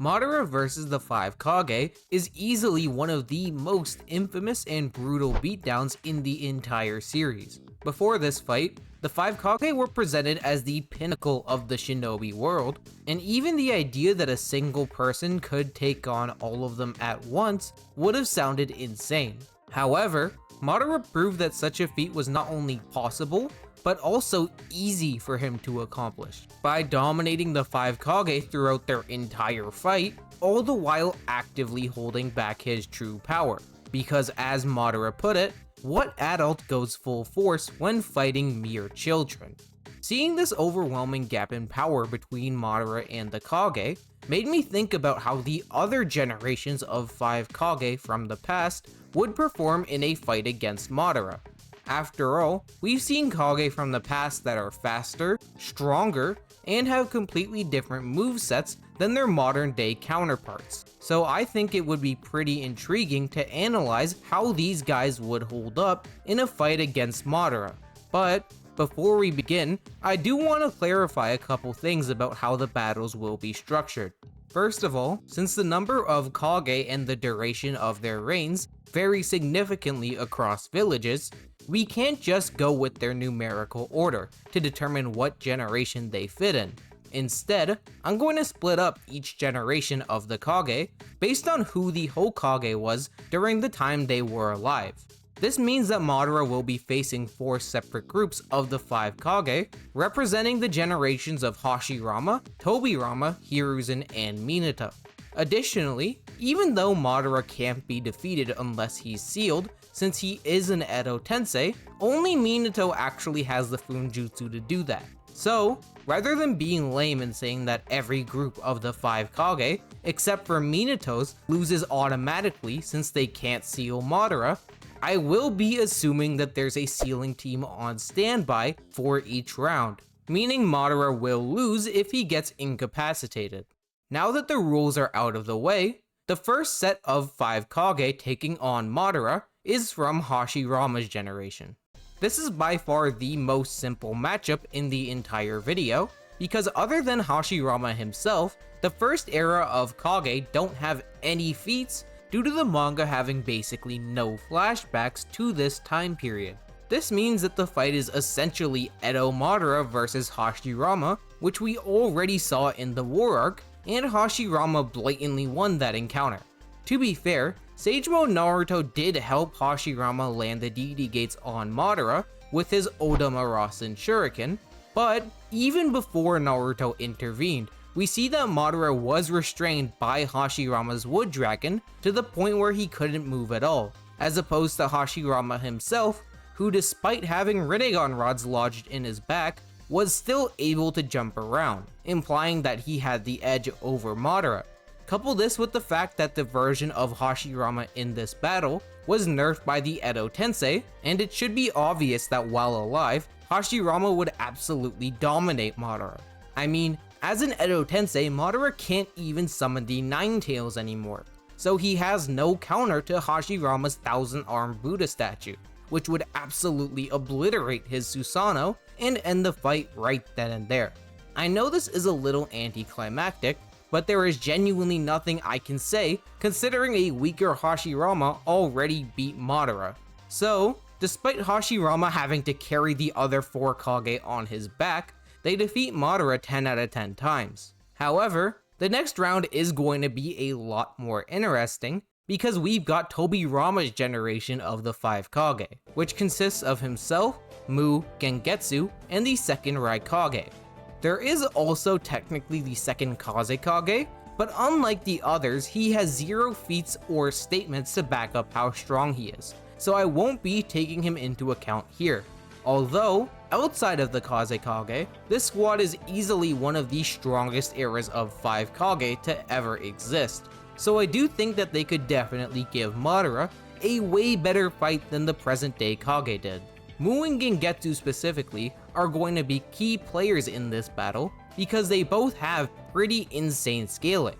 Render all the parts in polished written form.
Madara vs. the Five Kage is easily one of the most infamous and brutal beatdowns in the entire series. Before this fight, the Five Kage were presented as the pinnacle of the shinobi world, and even the idea that a single person could take on all of them at once would have sounded insane. However, Madara proved that such a feat was not only possible, but also easy for him to accomplish, by dominating the Five Kage throughout their entire fight, all the while actively holding back his true power. Because as Madara put it, what adult goes full force when fighting mere children? Seeing this overwhelming gap in power between Madara and the Kage made me think about how the other generations of Five Kage from the past would perform in a fight against Madara. After all, we've seen Kage from the past that are faster, stronger, and have completely different movesets than their modern day counterparts. So I think it would be pretty intriguing to analyze how these guys would hold up in a fight against Madara. But before we begin, I do want to clarify a couple things about how the battles will be structured. First of all, since the number of Kage and the duration of their reigns vary significantly across villages, we can't just go with their numerical order to determine what generation they fit in. Instead, I'm going to split up each generation of the Kage based on who the Hokage was during the time they were alive. This means that Madara will be facing 4 separate groups of the Five Kage, representing the generations of Hashirama, Tobirama, Hiruzen, and Minato. Additionally, even though Madara can't be defeated unless he's sealed, since he is an Edo Tensei, only Minato actually has the Funjutsu to do that. So, rather than being lame and saying that every group of the Five Kage, except for Minato's, loses automatically since they can't seal Madara, I will be assuming that there's a sealing team on standby for each round, meaning Madara will lose if he gets incapacitated. Now that the rules are out of the way, the first set of Five Kage taking on Madara is from Hashirama's generation. This is by far the most simple matchup in the entire video, because other than Hashirama himself, the first era of Kage don't have any feats due to the manga having basically no flashbacks to this time period. This means that the fight is essentially Edo Madara versus Hashirama, which we already saw in the War Arc, and Hashirama blatantly won that encounter. To be fair, Sage Mode Naruto did help Hashirama land the deity gates on Madara with his Odamarasen Shuriken, but even before Naruto intervened, we see that Madara was restrained by Hashirama's Wood Dragon to the point where he couldn't move at all, as opposed to Hashirama himself, who despite having Rinnegan rods lodged in his back, was still able to jump around, implying that he had the edge over Madara. Couple this with the fact that the version of Hashirama in this battle was nerfed by the Edo Tensei, and it should be obvious that while alive, Hashirama would absolutely dominate Madara. I mean, as an Edo Tensei, Madara can't even summon the Nine Tails anymore, so he has no counter to Hashirama's 1,000-armed Buddha statue, which would absolutely obliterate his Susanoo and end the fight right then and there. I know this is a little anticlimactic, but there is genuinely nothing I can say considering a weaker Hashirama already beat Madara. So, despite Hashirama having to carry the other 4 Kage on his back, they defeat Madara 10 out of 10 times. However, the next round is going to be a lot more interesting because we've got Tobirama's generation of the Five Kage, which consists of himself, Mu, Gengetsu, and the second Raikage. There is also technically the second Kazekage, but unlike the others, he has 0 feats or statements to back up how strong he is, so I won't be taking him into account here. Although, outside of the Kazekage, this squad is easily one of the strongest eras of Five Kage to ever exist, so I do think that they could definitely give Madara a way better fight than the present day Kage did. Mu and Gengetsu specifically are going to be key players in this battle because they both have pretty insane scaling.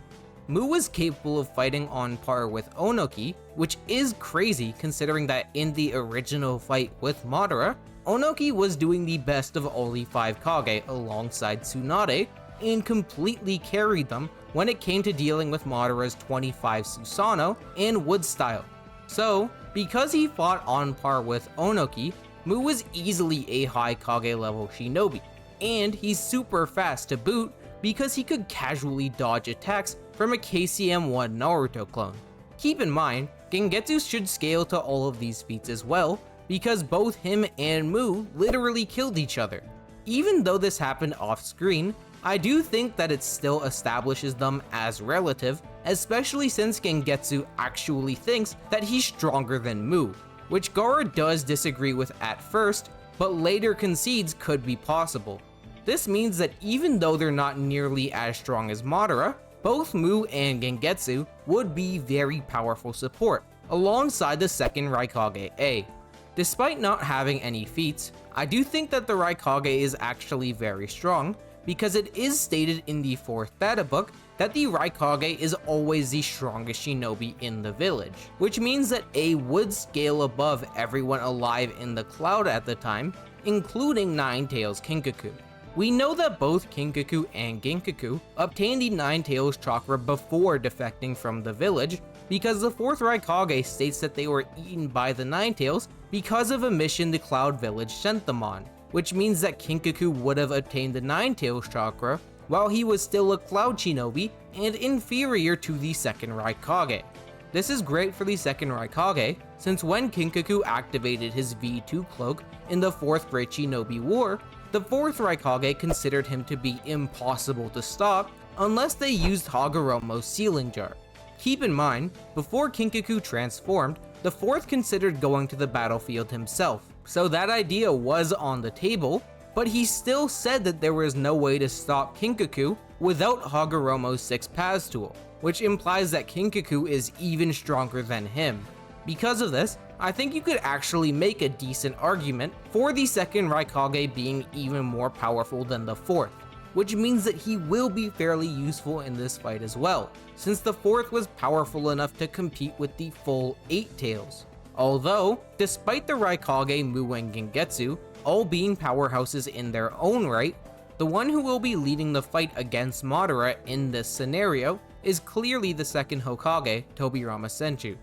Mu is capable of fighting on par with Onoki, which is crazy considering that in the original fight with Madara, Onoki was doing the best of all the 5 Kage alongside Tsunade and completely carried them when it came to dealing with Madara's 25 Susanoo and Wood style. So, because he fought on par with Onoki, Mu was easily a high Kage level shinobi, and he's super fast to boot because he could casually dodge attacks from a KCM1 Naruto clone. Keep in mind, Gengetsu should scale to all of these feats as well, because both him and Mu literally killed each other. Even though this happened off screen, I do think that it still establishes them as relative, especially since Gengetsu actually thinks that he's stronger than Mu, which Gaara does disagree with at first, but later concedes could be possible. This means that even though they're not nearly as strong as Madara, both Mu and Gengetsu would be very powerful support, alongside the second Raikage A. Despite not having any feats, I do think that the Raikage is actually very strong, because it is stated in the 4th data book that the Raikage is always the strongest shinobi in the village, which means that A would scale above everyone alive in the cloud at the time, including Nine Tails Kinkaku. We know that both Kinkaku and Ginkaku obtained the Nine Tails chakra before defecting from the village, because the 4th Raikage states that they were eaten by the Nine Tails because of a mission the Cloud Village sent them on, which means that Kinkaku would have obtained the Nine Tails chakra while he was still a Cloud Shinobi and inferior to the 2nd Raikage. This is great for the 2nd Raikage, since when Kinkaku activated his V2 cloak in the 4th Great Shinobi War, the 4th Raikage considered him to be impossible to stop unless they used Hagoromo's sealing jar. Keep in mind, before Kinkaku transformed, the 4th considered going to the battlefield himself, so that idea was on the table, but he still said that there was no way to stop Kinkaku without Hagoromo's 6 Paths tool, which implies that Kinkaku is even stronger than him. Because of this, I think you could actually make a decent argument for the 2nd Raikage being even more powerful than the 4th, which means that he will be fairly useful in this fight as well, since the 4th was powerful enough to compete with the full 8 Tails. Although, despite the Raikage, Mu and Gengetsu all being powerhouses in their own right, the one who will be leading the fight against Madara in this scenario is clearly the 2nd Hokage, Tobirama Senju.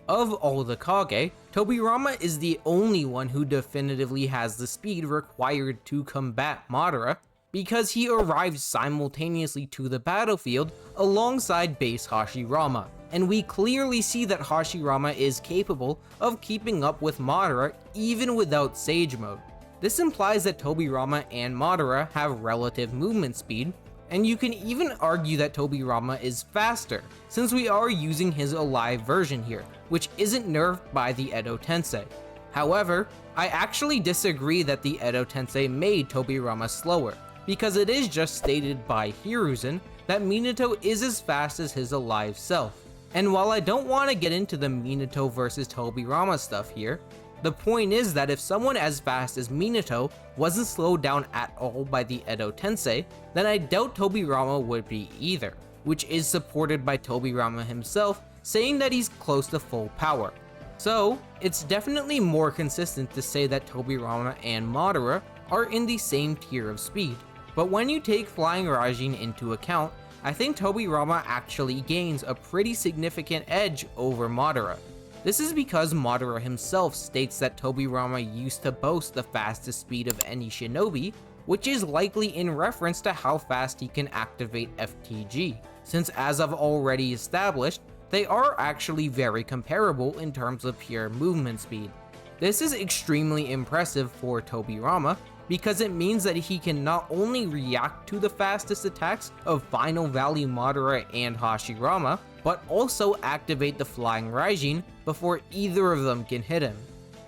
Of all the Kage, Tobirama is the only one who definitively has the speed required to combat Madara, because he arrived simultaneously to the battlefield alongside base Hashirama, and we clearly see that Hashirama is capable of keeping up with Madara even without Sage Mode. This implies that Tobirama and Madara have relative movement speed, and you can even argue that Tobirama is faster, since we are using his alive version here, which isn't nerfed by the Edo Tensei. However, I actually disagree that the Edo Tensei made Tobirama slower, because it is just stated by Hiruzen that Minato is as fast as his alive self. And while I don't want to get into the Minato versus Tobirama stuff here, the point is that if someone as fast as Minato wasn't slowed down at all by the Edo Tensei, then I doubt Tobirama would be either, which is supported by Tobirama himself saying that he's close to full power. So, it's definitely more consistent to say that Tobirama and Madara are in the same tier of speed. But when you take Flying Raijin into account, I think Tobirama actually gains a pretty significant edge over Madara. This is because Madara himself states that Tobirama used to boast the fastest speed of any shinobi, which is likely in reference to how fast he can activate FTG, since as I've already established, they are actually very comparable in terms of pure movement speed. This is extremely impressive for Tobirama, because it means that he can not only react to the fastest attacks of Final Value Madara and Hashirama, but also activate the Flying Raijin before either of them can hit him.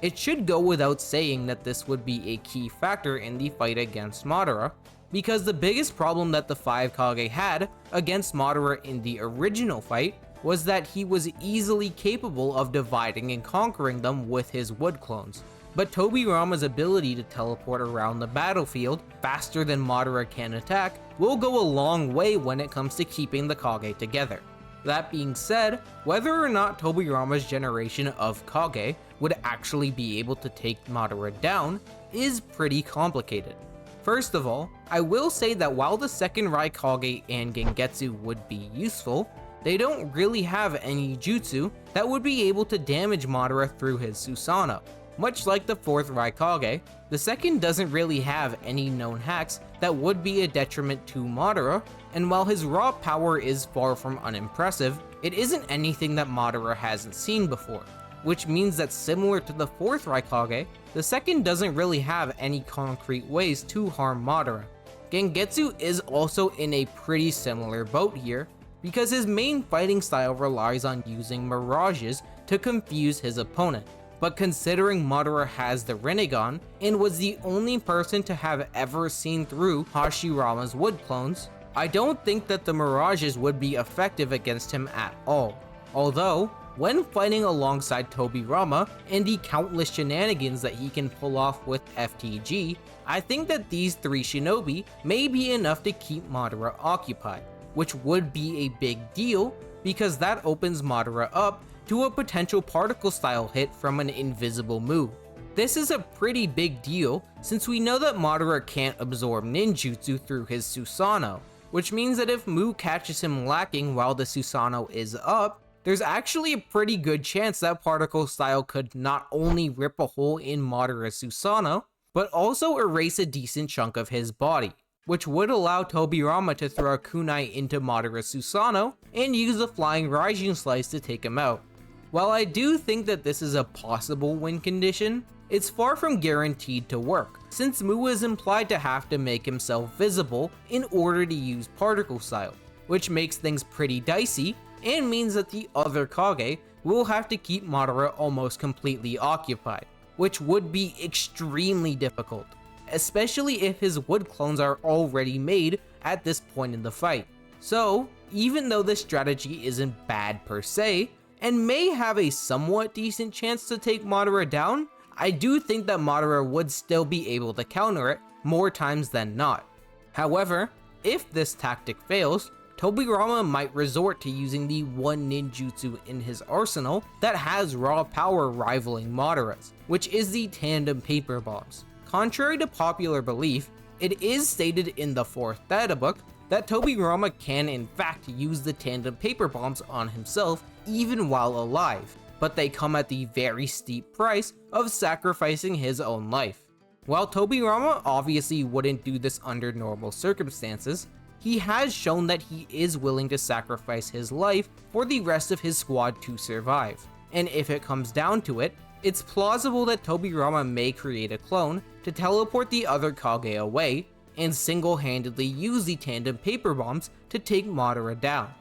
It should go without saying that this would be a key factor in the fight against Madara, because the biggest problem that the Five Kage had against Madara in the original fight was that he was easily capable of dividing and conquering them with his wood clones. But Tobirama's ability to teleport around the battlefield faster than Madara can attack will go a long way when it comes to keeping the Kage together. That being said, whether or not Tobirama's generation of Kage would actually be able to take Madara down is pretty complicated. First of all, I will say that while the second Raikage and Gengetsu would be useful, they don't really have any jutsu that would be able to damage Madara through his Susanoo. Much like the fourth Raikage, the second doesn't really have any known hacks that would be a detriment to Madara, and while his raw power is far from unimpressive, it isn't anything that Madara hasn't seen before, which means that similar to the fourth Raikage, the second doesn't really have any concrete ways to harm Madara. Gengetsu is also in a pretty similar boat here, because his main fighting style relies on using mirages to confuse his opponent. But considering Madara has the Rinnegan and was the only person to have ever seen through Hashirama's wood clones, I don't think that the mirages would be effective against him at all. Although, when fighting alongside Tobirama and the countless shenanigans that he can pull off with FTG, I think that these three shinobi may be enough to keep Madara occupied, which would be a big deal because that opens Madara up to a potential particle style hit from an invisible move. This is a pretty big deal since we know that Madara can't absorb ninjutsu through his Susanoo, which means that if Mu catches him lacking while the Susanoo is up, there's actually a pretty good chance that particle style could not only rip a hole in Madara's Susanoo, but also erase a decent chunk of his body, which would allow Tobirama to throw a kunai into Madara's Susanoo and use the flying Raijin slice to take him out. While I do think that this is a possible win condition, it's far from guaranteed to work, since Mu is implied to have to make himself visible in order to use particle style, which makes things pretty dicey and means that the other Kage will have to keep Madara almost completely occupied, which would be extremely difficult, especially if his wood clones are already made at this point in the fight. So, even though this strategy isn't bad per se, and may have a somewhat decent chance to take Madara down, I do think that Madara would still be able to counter it more times than not. However, if this tactic fails, Tobirama might resort to using the one ninjutsu in his arsenal that has raw power rivaling Madara's, which is the tandem paper bombs. Contrary to popular belief, it is stated in the 4th data book that Tobirama can in fact use the tandem paper bombs on himself even while alive, but they come at the very steep price of sacrificing his own life. While Tobirama obviously wouldn't do this under normal circumstances, he has shown that he is willing to sacrifice his life for the rest of his squad to survive, and if it comes down to it, it's plausible that Tobirama may create a clone to teleport the other Kage away and single-handedly use the tandem paper bombs to take Madara down.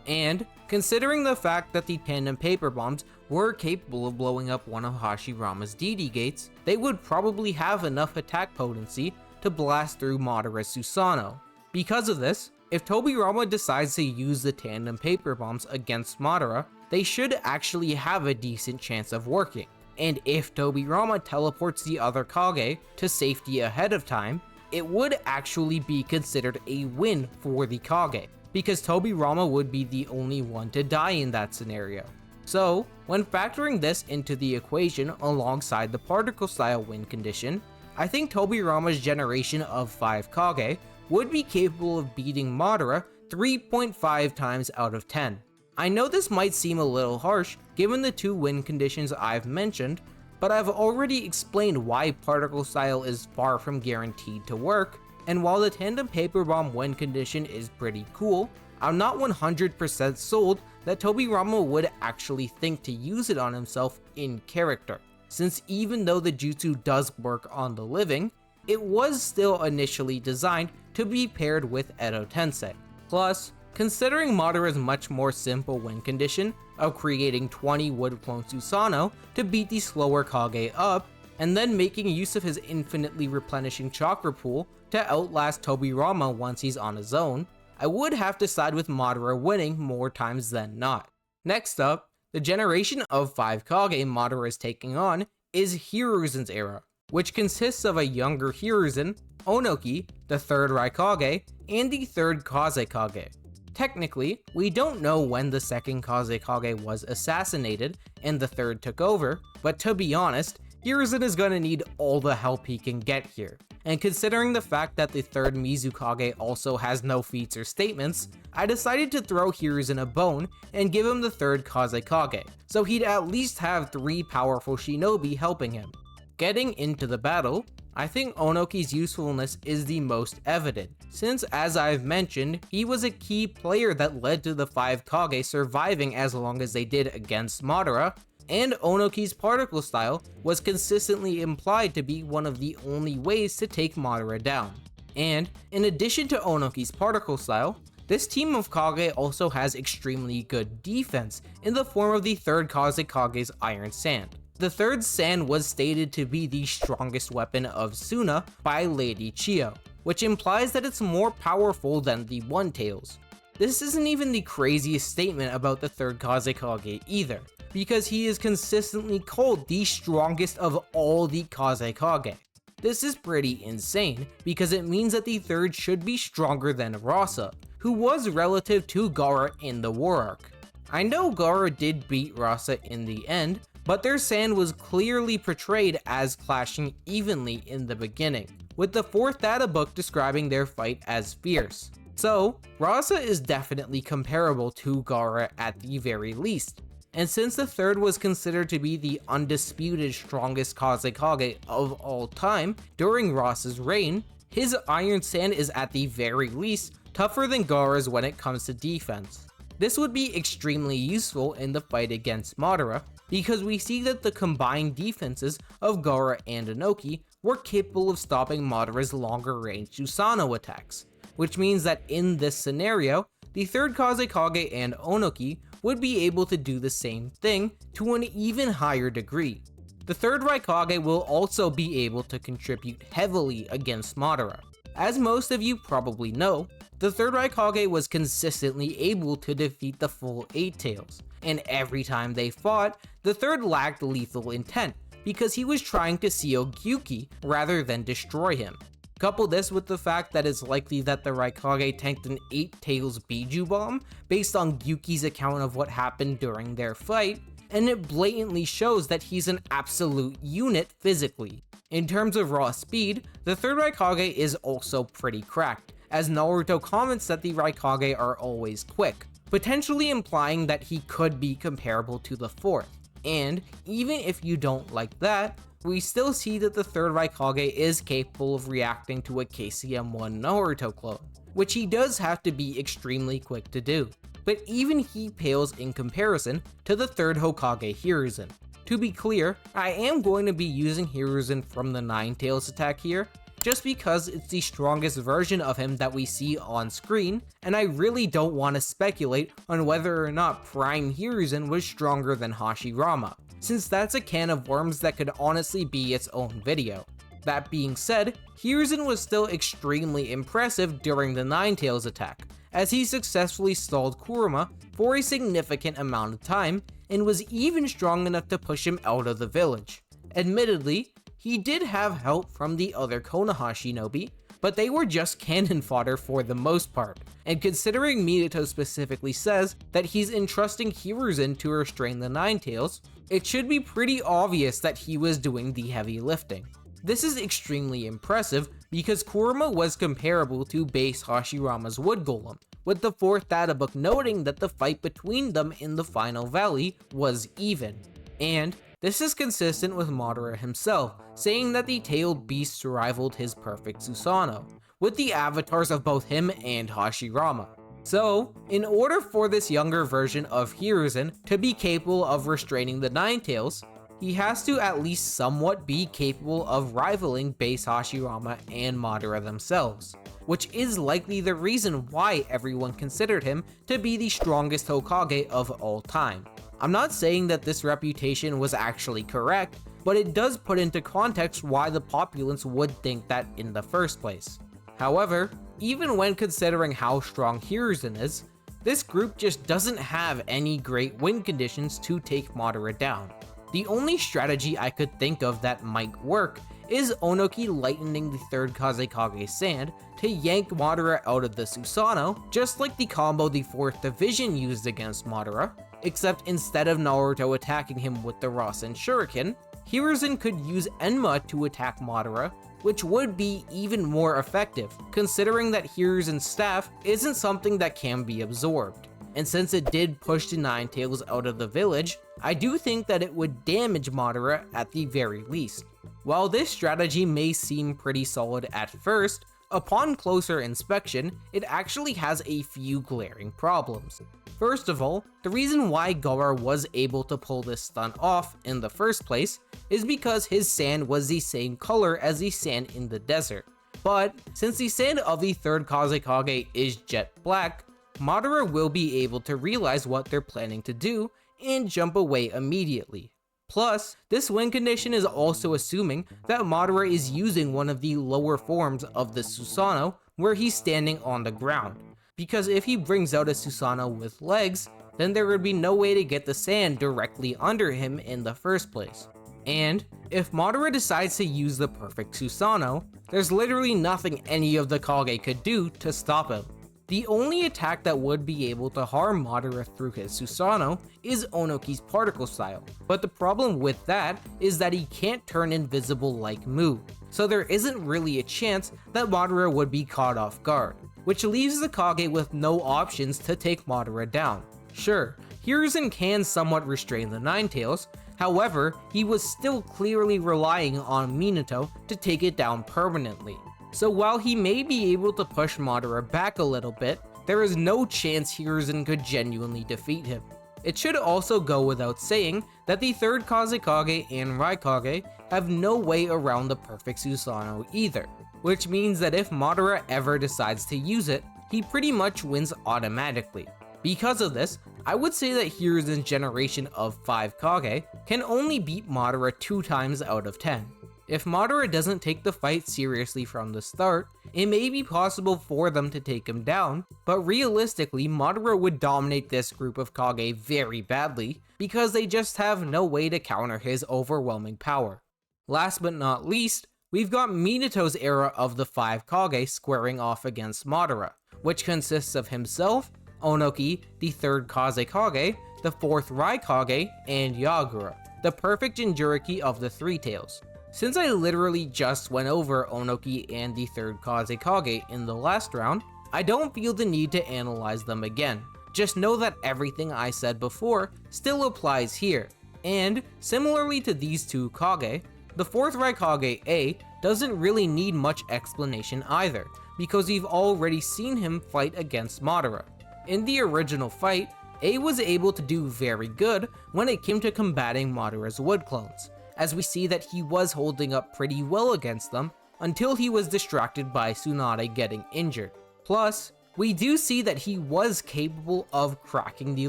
And, considering the fact that the tandem paper bombs were capable of blowing up one of Hashirama's DD gates, they would probably have enough attack potency to blast through Madara's Susanoo. Because of this, if Tobirama decides to use the tandem paper bombs against Madara, they should actually have a decent chance of working. And if Tobirama teleports the other Kage to safety ahead of time, it would actually be considered a win for the Kage, because Tobirama would be the only one to die in that scenario. So, when factoring this into the equation alongside the particle style win condition, I think Tobirama's generation of 5 Kage would be capable of beating Madara 3.5 times out of 10. I know this might seem a little harsh given the 2 win conditions I've mentioned, but I've already explained why particle style is far from guaranteed to work, and while the tandem paper bomb win condition is pretty cool, I'm not 100% sold that Tobirama would actually think to use it on himself in character, since even though the jutsu does work on the living, it was still initially designed to be paired with Edo Tensei. Plus, considering Madara's much more simple win condition of creating 20 wood clone Susanoo to beat the slower Kage up, and then making use of his infinitely replenishing chakra pool to outlast Tobirama once he's on his own, I would have to side with Madara winning more times than not. Next up, the generation of 5 Kage Madara is taking on is Hiruzen's era, which consists of a younger Hiruzen, Onoki, the 3rd Raikage, and the 3rd Kazekage. Technically, we don't know when the 2nd Kazekage was assassinated and the 3rd took over, but to be honest, Hiruzen is gonna need all the help he can get here. And considering the fact that the third Mizukage also has no feats or statements, I decided to throw Hiruzen a bone and give him the third Kazekage, so he'd at least have 3 powerful shinobi helping him. Getting into the battle, I think Onoki's usefulness is the most evident, since as I've mentioned, he was a key player that led to the Five Kage surviving as long as they did against Madara, and Onoki's particle style was consistently implied to be one of the only ways to take Madara down. And in addition to Onoki's particle style, this team of Kage also has extremely good defense in the form of the third Kazekage's Iron Sand. The third sand was stated to be the strongest weapon of Suna by Lady Chiyo, which implies that it's more powerful than the One Tails. This isn't even the craziest statement about the third Kazekage either, because he is consistently called the strongest of all the Kazekage. This is pretty insane, because it means that the third should be stronger than Rasa, who was relative to Gaara in the War Arc. I know Gaara did beat Rasa in the end, but their sand was clearly portrayed as clashing evenly in the beginning, with the 4th data book describing their fight as fierce. So, Rasa is definitely comparable to Gaara at the very least, and since the third was considered to be the undisputed strongest Kazekage of all time during Rasa's reign, his Iron Sand is at the very least tougher than Gaara's when it comes to defense. This would be extremely useful in the fight against Madara, because we see that the combined defenses of Gaara and Onoki were capable of stopping Madara's longer range Susanoo attacks, which means that in this scenario, the third Kazekage and Onoki would be able to do the same thing to an even higher degree. The third Raikage will also be able to contribute heavily against Madara. As most of you probably know, the third Raikage was consistently able to defeat the full 8 Tails, and every time they fought, the third lacked lethal intent, because he was trying to seal Gyuki rather than destroy him. Couple this with the fact that it's likely that the Raikage tanked an 8 Tails Biju Bomb based on Gyuki's account of what happened during their fight, and it blatantly shows that he's an absolute unit physically. In terms of raw speed, the third Raikage is also pretty cracked, as Naruto comments that the Raikage are always quick, potentially implying that he could be comparable to the fourth. And even if you don't like that, we still see that the third Raikage is capable of reacting to a KCM1 Naruto clone, which he does have to be extremely quick to do, but even he pales in comparison to the third Hokage Hiruzen. To be clear, I am going to be using Hiruzen from the Nine Tails attack here, just because it's the strongest version of him that we see on screen, and I really don't want to speculate on whether or not Prime Hiruzen was stronger than Hashirama, since that's a can of worms that could honestly be its own video. That being said, Hiruzen was still extremely impressive during the Nine Tails attack, as he successfully stalled Kurama for a significant amount of time, and was even strong enough to push him out of the village. Admittedly, he did have help from the other Konoha shinobi, but they were just cannon fodder for the most part, and considering Minato specifically says that he's entrusting Hiruzen to restrain the Nine Tails, it should be pretty obvious that he was doing the heavy lifting. This is extremely impressive because Kurama was comparable to base Hashirama's Wood Golem, with the fourth data book noting that the fight between them in the final valley was even. And this is consistent with Madara himself, saying that the tailed beasts rivaled his perfect Susanoo, with the avatars of both him and Hashirama. So, in order for this younger version of Hiruzen to be capable of restraining the Nine Tails, he has to at least somewhat be capable of rivaling base Hashirama and Madara themselves, which is likely the reason why everyone considered him to be the strongest Hokage of all time. I'm not saying that this reputation was actually correct, but it does put into context why the populace would think that in the first place. However, even when considering how strong Hiruzen is, this group just doesn't have any great win conditions to take Madara down. The only strategy I could think of that might work is Onoki lightening the third Kazekage's sand to yank Madara out of the Susanoo, just like the combo the 4th Division used against Madara, except instead of Naruto attacking him with the Rasen Shuriken, Hiruzen could use Enma to attack Madara, which would be even more effective, considering that Hiruzen's staff isn't something that can be absorbed. And since it did push the Nine Tails out of the village, I do think that it would damage Madara at the very least. While this strategy may seem pretty solid at first, upon closer inspection, it actually has a few glaring problems. First of all, the reason why Gaara was able to pull this stunt off in the first place is because his sand was the same color as the sand in the desert. But since the sand of the third Kazekage is jet black, Madara will be able to realize what they're planning to do and jump away immediately. Plus, this win condition is also assuming that Madara is using one of the lower forms of the Susanoo where he's standing on the ground. Because if he brings out a Susanoo with legs, then there would be no way to get the sand directly under him in the first place. And if Madara decides to use the perfect Susanoo, there's literally nothing any of the Kage could do to stop him. The only attack that would be able to harm Madara through his Susanoo is Onoki's particle style, but the problem with that is that he can't turn invisible like Mu, so there isn't really a chance that Madara would be caught off guard, which leaves the Kage with no options to take Madara down. Sure, Hiruzen can somewhat restrain the Nine Tails, however, he was still clearly relying on Minato to take it down permanently. So while he may be able to push Madara back a little bit, there is no chance Hiruzen could genuinely defeat him. It should also go without saying that the third Kazekage and Raikage have no way around the perfect Susanoo either, which means that if Madara ever decides to use it, he pretty much wins automatically. Because of this, I would say that Hiruzen's generation of 5 Kage can only beat Madara 2 times out of 10. If Madara doesn't take the fight seriously from the start, it may be possible for them to take him down, but realistically Madara would dominate this group of Kage very badly because they just have no way to counter his overwhelming power. Last but not least, we've got Minato's era of the 5 Kage squaring off against Madara, which consists of himself, Onoki, the 3rd Kazekage, the 4th Raikage, and Yagura, the perfect Jinchuriki of the Three Tails. Since I literally just went over Onoki and the 3rd Kazekage in the last round, I don't feel the need to analyze them again. Just know that everything I said before still applies here. And similarly to these two Kage, the 4th Raikage A doesn't really need much explanation either, because we've already seen him fight against Madara. In the original fight, A was able to do very good when it came to combating Madara's wood clones, as we see that he was holding up pretty well against them until he was distracted by Tsunade getting injured. Plus, we do see that he was capable of cracking the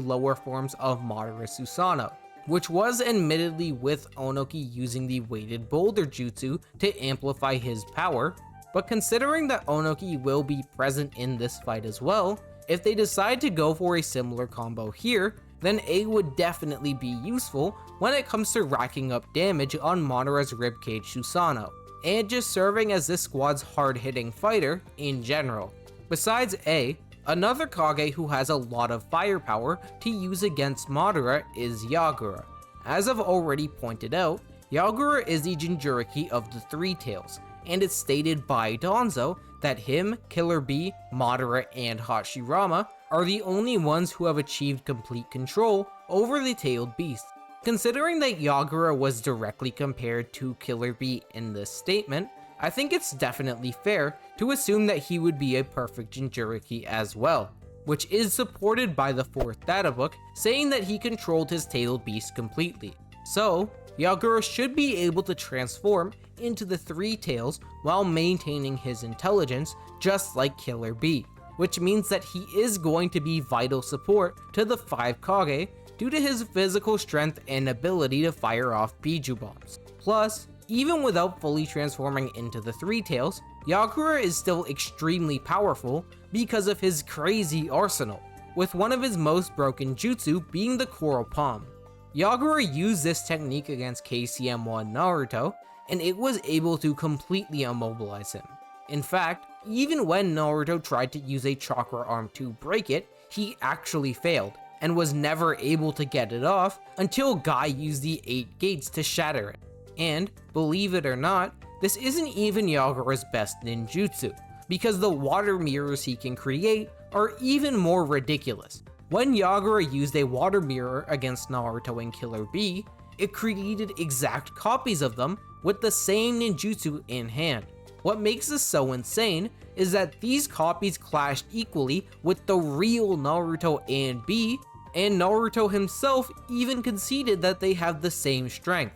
lower forms of Madara's Susanoo, which was admittedly with Onoki using the weighted boulder jutsu to amplify his power, but considering that Onoki will be present in this fight as well, if they decide to go for a similar combo here, then A would definitely be useful when it comes to racking up damage on Madara's ribcage Susanoo, and just serving as this squad's hard-hitting fighter in general. Besides A, another Kage who has a lot of firepower to use against Madara is Yagura. As I've already pointed out, Yagura is the Jinchuriki of the Three Tails, and it's stated by Danzo that him, Killer Bee, Madara, and Hashirama are the only ones who have achieved complete control over the tailed beast. Considering that Yagura was directly compared to Killer Bee in this statement, I think it's definitely fair to assume that he would be a perfect Jinchuriki as well, which is supported by the 4th data book saying that he controlled his tailed beast completely. So, Yagura should be able to transform into the Three Tails while maintaining his intelligence just like Killer Bee, which means that he is going to be vital support to the 5 Kage due to his physical strength and ability to fire off Biju bombs. Plus, even without fully transforming into the Three Tails, Yagura is still extremely powerful because of his crazy arsenal, with one of his most broken jutsu being the Coral Palm. Yagura used this technique against KCM1 Naruto, and it was able to completely immobilize him. In fact, even when Naruto tried to use a chakra arm to break it, he actually failed, and was never able to get it off until Guy used the 8 gates to shatter it. And, believe it or not, this isn't even Yagura's best ninjutsu, because the water mirrors he can create are even more ridiculous. When Yagura used a water mirror against Naruto and Killer Bee, it created exact copies of them with the same ninjutsu in hand. What makes this so insane is that these copies clashed equally with the real Naruto and Bee, and Naruto himself even conceded that they have the same strength.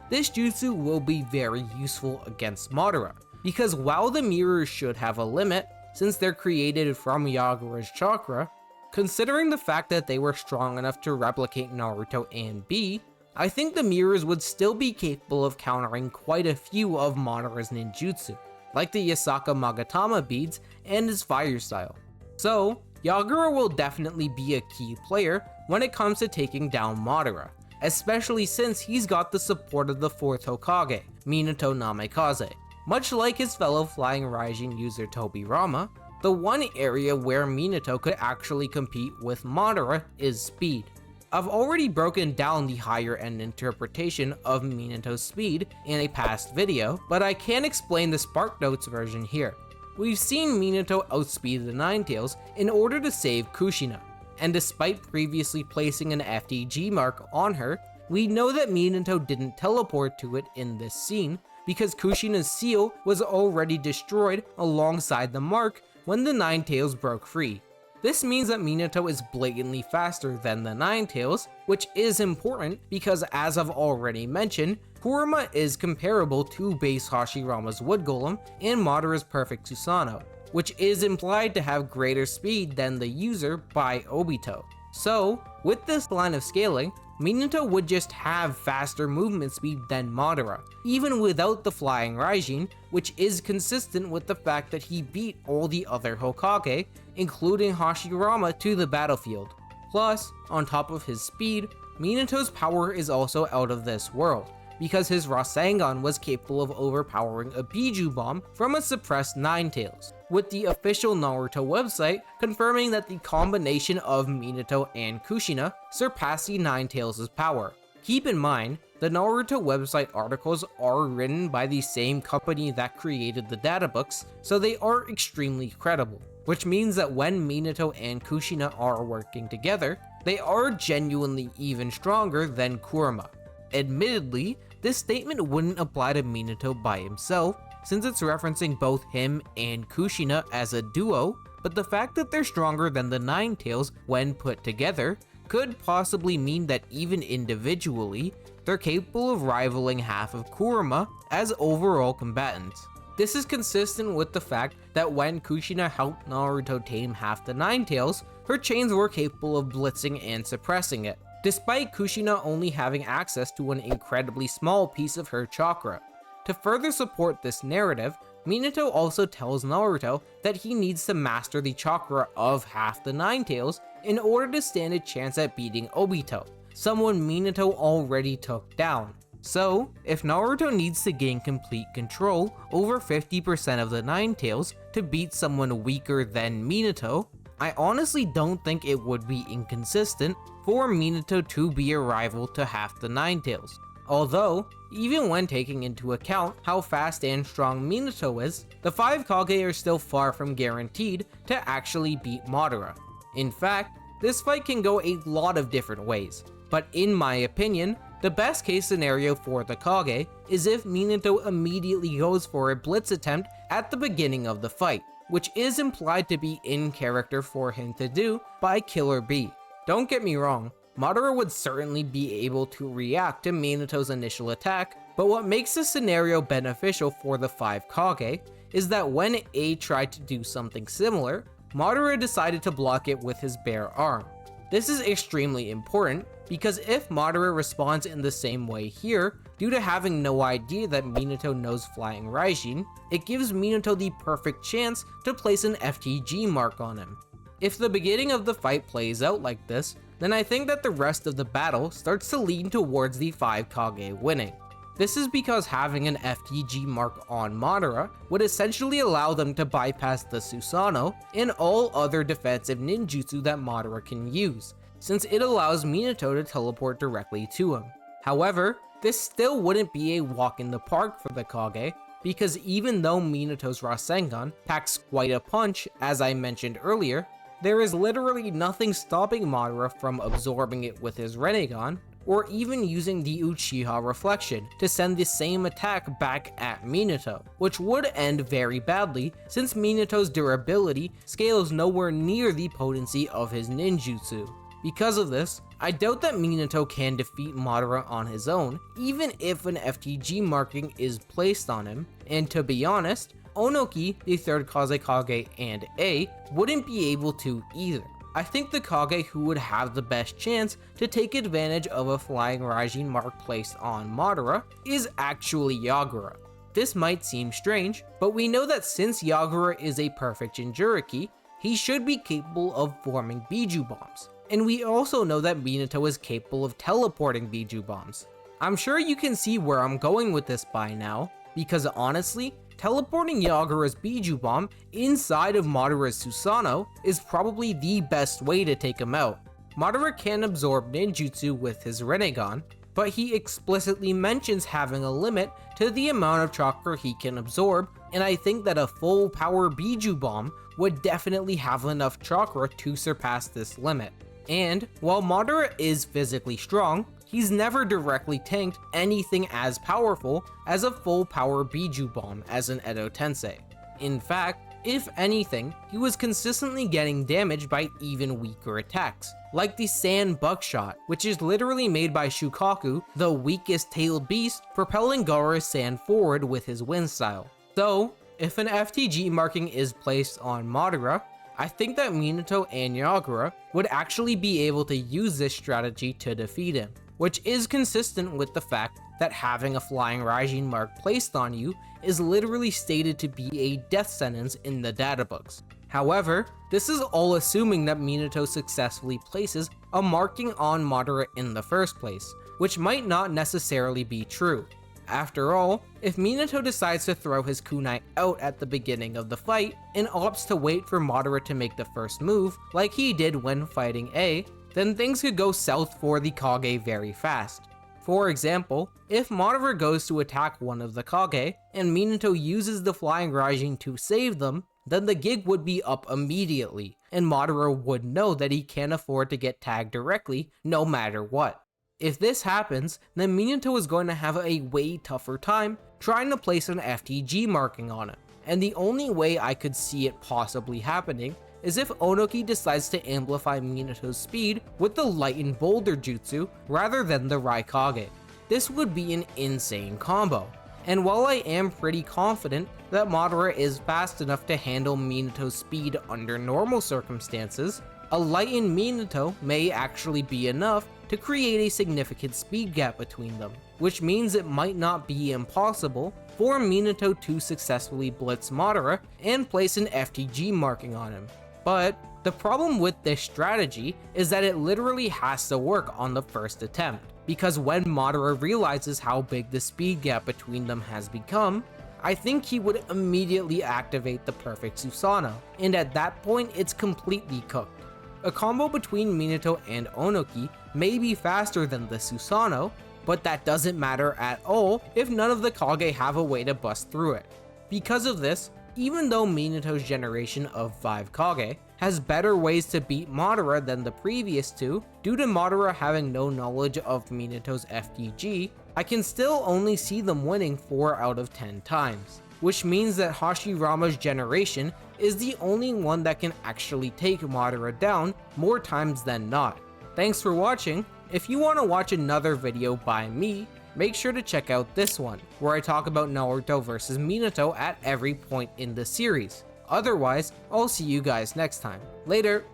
This jutsu will be very useful against Madara, because while the mirrors should have a limit, since they're created from Yagura's chakra, considering the fact that they were strong enough to replicate Naruto and Bee, I think the mirrors would still be capable of countering quite a few of Madara's ninjutsu, like the Yasaka Magatama beads and his fire style. So, Yagura will definitely be a key player when it comes to taking down Madara, especially since he's got the support of the 4th Hokage, Minato Namikaze. Much like his fellow Flying Raijin user Tobirama, the one area where Minato could actually compete with Madara is speed. I've already broken down the higher end interpretation of Minato's speed in a past video, but I can't explain the Spark Notes version here. We've seen Minato outspeed the Ninetales in order to save Kushina, and despite previously placing an FTG mark on her, we know that Minato didn't teleport to it in this scene because Kushina's seal was already destroyed alongside the mark when the Ninetales broke free. This means that Minato is blatantly faster than the Ninetales, which is important because, as I've already mentioned, Kurama is comparable to base Hashirama's Wood Golem and Madara's Perfect Susanoo, which is implied to have greater speed than the user by Obito. So, with this line of scaling, Minato would just have faster movement speed than Madara, even without the Flying Raijin, which is consistent with the fact that he beat all the other Hokage, including Hashirama, to the battlefield. Plus, on top of his speed, Minato's power is also out of this world, because his Rasengan was capable of overpowering a Biju Bomb from a suppressed Ninetales, with the official Naruto website confirming that the combination of Minato and Kushina surpassed the Ninetales' power. Keep in mind, the Naruto website articles are written by the same company that created the databooks, so they are extremely credible, which means that when Minato and Kushina are working together, they are genuinely even stronger than Kurama. Admittedly, this statement wouldn't apply to Minato by himself, since it's referencing both him and Kushina as a duo, but the fact that they're stronger than the Ninetales when put together could possibly mean that even individually, they're capable of rivaling half of Kurama as overall combatants. This is consistent with the fact that when Kushina helped Naruto tame half the Ninetales, her chains were capable of blitzing and suppressing it, despite Kushina only having access to an incredibly small piece of her chakra. To further support this narrative, Minato also tells Naruto that he needs to master the chakra of half the Ninetales in order to stand a chance at beating Obito, someone Minato already took down. So, if Naruto needs to gain complete control over 50% of the Ninetales to beat someone weaker than Minato, I honestly don't think it would be inconsistent for Minato to be a rival to half the Ninetales. Although, even when taking into account how fast and strong Minato is, the Five Kage are still far from guaranteed to actually beat Madara. In fact, this fight can go a lot of different ways, but in my opinion, the best case scenario for the Kage is if Minato immediately goes for a blitz attempt at the beginning of the fight, which is implied to be in character for him to do by Killer Bee. Don't get me wrong, Madara would certainly be able to react to Minato's initial attack, but what makes this scenario beneficial for the Five Kage is that when A tried to do something similar, Madara decided to block it with his bare arm. This is extremely important because if Madara responds in the same way here, due to having no idea that Minato knows Flying Raijin, it gives Minato the perfect chance to place an FTG mark on him. If the beginning of the fight plays out like this, then I think that the rest of the battle starts to lean towards the Five Kage winning. This is because having an FTG mark on Madara would essentially allow them to bypass the Susanoo and all other defensive ninjutsu that Madara can use, since it allows Minato to teleport directly to him. However, This still wouldn't be a walk in the park for the Kage, because even though Minato's Rasengan packs quite a punch, as I mentioned earlier, there is literally nothing stopping Madara from absorbing it with his Rinnegan, or even using the Uchiha Reflection to send the same attack back at Minato, which would end very badly since Minato's durability scales nowhere near the potency of his ninjutsu. Because of this, I doubt that Minato can defeat Madara on his own, even if an FTG marking is placed on him, and to be honest, Onoki, the third Kazekage and A, wouldn't be able to either. I think the Kage who would have the best chance to take advantage of a Flying Raijin mark placed on Madara is actually Yagura. This might seem strange, but we know that since Yagura is a perfect Jinchuriki, he should be capable of forming Biju bombs. And we also know that Minato is capable of teleporting Biju bombs. I'm sure you can see where I'm going with this by now, because honestly, teleporting Yagura's Biju bomb inside of Madara's Susanoo is probably the best way to take him out. Madara can absorb ninjutsu with his Rinnegan, but he explicitly mentions having a limit to the amount of chakra he can absorb, and I think that a full power Biju bomb would definitely have enough chakra to surpass this limit. And while Madara is physically strong, he's never directly tanked anything as powerful as a full power Biju bomb as an Edo Tensei. In fact, if anything, he was consistently getting damaged by even weaker attacks, like the Sand Buckshot, which is literally made by Shukaku, the weakest tailed beast, propelling Gaara's sand forward with his wind style. So, if an FTG marking is placed on Madara, I think that Minato and Yagura would actually be able to use this strategy to defeat him, which is consistent with the fact that having a Flying Raijin mark placed on you is literally stated to be a death sentence in the databooks. However, this is all assuming that Minato successfully places a marking on Madara in the first place, which might not necessarily be true. After all, if Minato decides to throw his kunai out at the beginning of the fight and opts to wait for Madara to make the first move, like he did when fighting A, then things could go south for the Kage very fast. For example, if Madara goes to attack one of the Kage, and Minato uses the Flying Raijin to save them, then the gig would be up immediately, and Madara would know that he can't afford to get tagged directly no matter what. If this happens, then Minato is going to have a way tougher time trying to place an FTG marking on him, and the only way I could see it possibly happening is if Onoki decides to amplify Minato's speed with the Lighten Boulder Jutsu rather than the Raikage. This would be an insane combo, and while I am pretty confident that Madara is fast enough to handle Minato's speed under normal circumstances, a Lighten Minato may actually be enough to create a significant speed gap between them, which means it might not be impossible for Minato to successfully blitz Madara and place an FTG marking on him. But the problem with this strategy is that it literally has to work on the first attempt, because when Madara realizes how big the speed gap between them has become, I think he would immediately activate the perfect Susanoo, and at that point it's completely cooked. A combo between Minato and Onoki may be faster than the Susanoo, but that doesn't matter at all if none of the Kage have a way to bust through it. Because of this, even though Minato's generation of Five Kage has better ways to beat Madara than the previous two, due to Madara having no knowledge of Minato's FTG, I can still only see them winning 4 out of 10 times, which means that Hashirama's generation is the only one that can actually take Madara down more times than not. Thanks for watching. If you want to watch another video by me, make sure to check out this one, where I talk about Naruto versus Minato at every point in the series. Otherwise, I'll see you guys next time. Later!